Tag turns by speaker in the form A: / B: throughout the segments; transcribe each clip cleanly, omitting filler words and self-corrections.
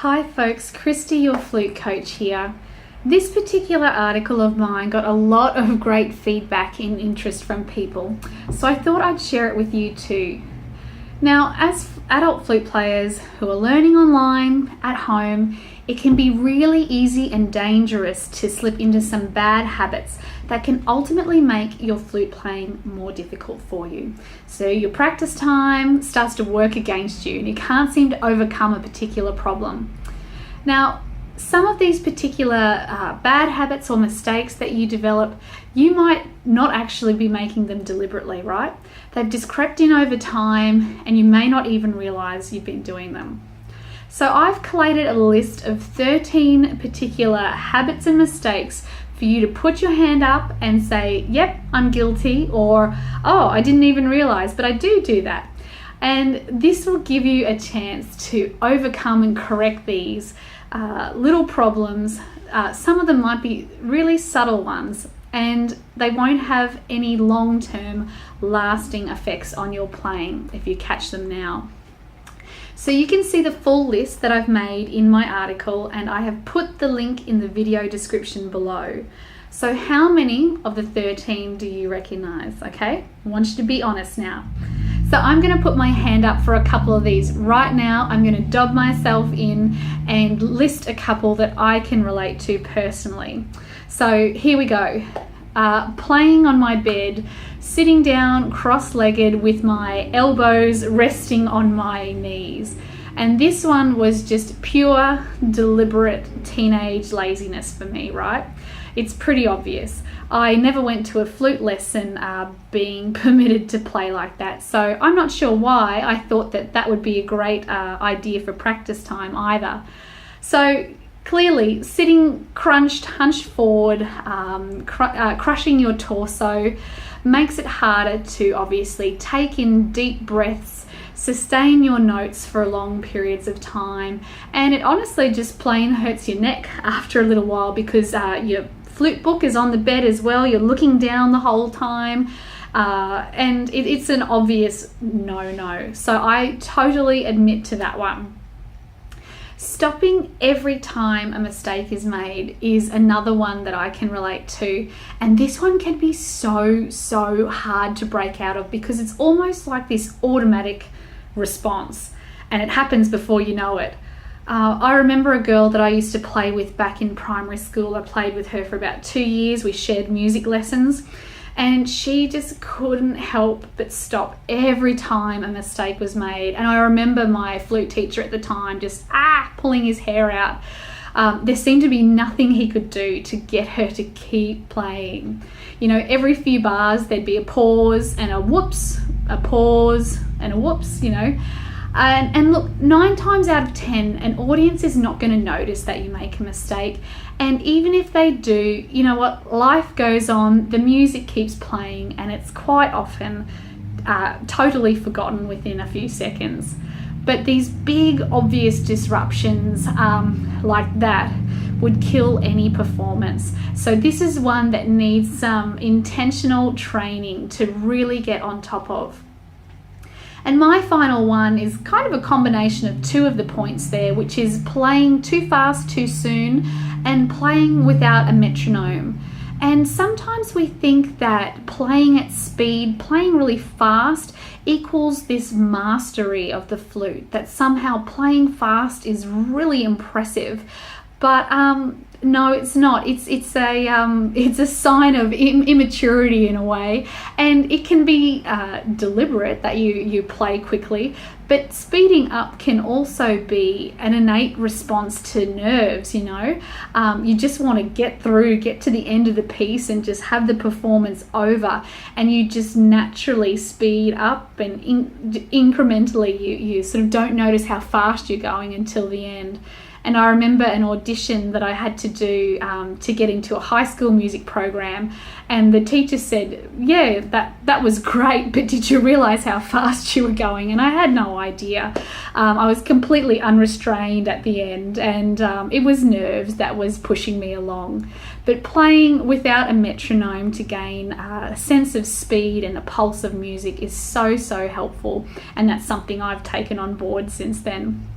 A: Hi folks, Christy, your flute coach here. This particular article of mine got a lot of great feedback and interest from people, so I thought I'd share it with you too. Now, as adult flute players who are learning online at home, it can be really easy and dangerous to slip into some bad habits that can ultimately make your flute playing more difficult for you. So your practice time starts to work against you and you can't seem to overcome a particular problem. Now, some of these particular bad habits or mistakes that you develop, you might not actually be making them deliberately, right? They've just crept in over time and you may not even realize you've been doing them. So I've collated a list of 13 particular habits and mistakes for you to put your hand up and say, yep, I'm guilty, or, oh, I didn't even realize, but I do that. And this will give you a chance to overcome and correct these little problems. Some of them might be really subtle ones, and they won't have any long-term lasting effects on your playing if you catch them now. So you can see the full list that I've made in my article, and I have put the link in the video description below. So how many of the 13 do you recognize? Okay, I want you to be honest now. So I'm going to put my hand up for a couple of these right now. I'm going to dob myself in and list a couple that I can relate to personally. So here we go. Playing on my bed, sitting down cross-legged with my elbows resting on my knees. And this one was just pure, deliberate teenage laziness for me, right? It's pretty obvious. I never went to a flute lesson being permitted to play like that, so I'm not sure why I thought that that would be a great idea for practice time either. So clearly, sitting crunched, hunched forward, crushing your torso makes it harder to obviously take in deep breaths, sustain your notes for long periods of time, and it honestly just plain hurts your neck after a little while because your flute book is on the bed as well. You're looking down the whole time, and it's an obvious no-no. So I totally admit to that one. Stopping every time a mistake is made is another one that I can relate to, and this one can be so hard to break out of because it's almost like this automatic response, and it happens before you know it. I remember a girl that I used to play with back in primary school. I played with her for about 2 years. We shared music lessons, and she just couldn't help but stop every time a mistake was made. And I remember my flute teacher at the time just pulling his hair out. There seemed to be nothing he could do to get her to keep playing. You know, every few bars there'd be a pause and a whoops, a pause and a whoops, you know. And look, 9 times out of 10, an audience is not going to notice that you make a mistake. And even if they do, you know what, life goes on, the music keeps playing, and it's quite often totally forgotten within a few seconds. But these big, obvious disruptions like that would kill any performance. So this is one that needs some intentional training to really get on top of. And my final one is kind of a combination of two of the points there, which is playing too fast too soon and playing without a metronome. And sometimes we think that playing at speed, playing really fast, equals this mastery of the flute, that somehow playing fast is really impressive. But no, it's not. It's a sign of immaturity in a way, and it can be deliberate that you play quickly. But speeding up can also be an innate response to nerves. You know, you just want to get to the end of the piece and just have the performance over, and you just naturally speed up, and incrementally you sort of don't notice how fast you're going until the end. And I remember an audition that I had to do to get into a high school music program, and the teacher said, yeah, that was great, but did you realize how fast you were going? And I had no idea. I was completely unrestrained at the end, and it was nerves that was pushing me along. But playing without a metronome to gain a sense of speed and a pulse of music is so helpful, and that's something I've taken on board since then.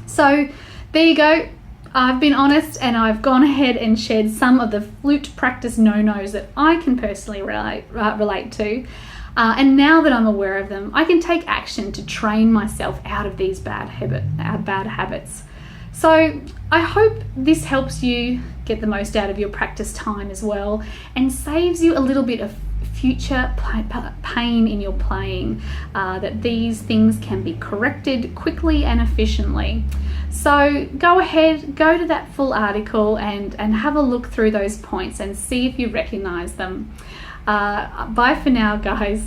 A: So There you go. I've been honest and I've gone ahead and shared some of the flute practice no-nos that I can personally relate to. And now that I'm aware of them, I can take action to train myself out of these bad habits. So I hope this helps you get the most out of your practice time as well, and saves you a little bit of future pain in your playing, that these things can be corrected quickly and efficiently. So go ahead, go to that full article and have a look through those points and see if you recognize them. Bye for now, guys.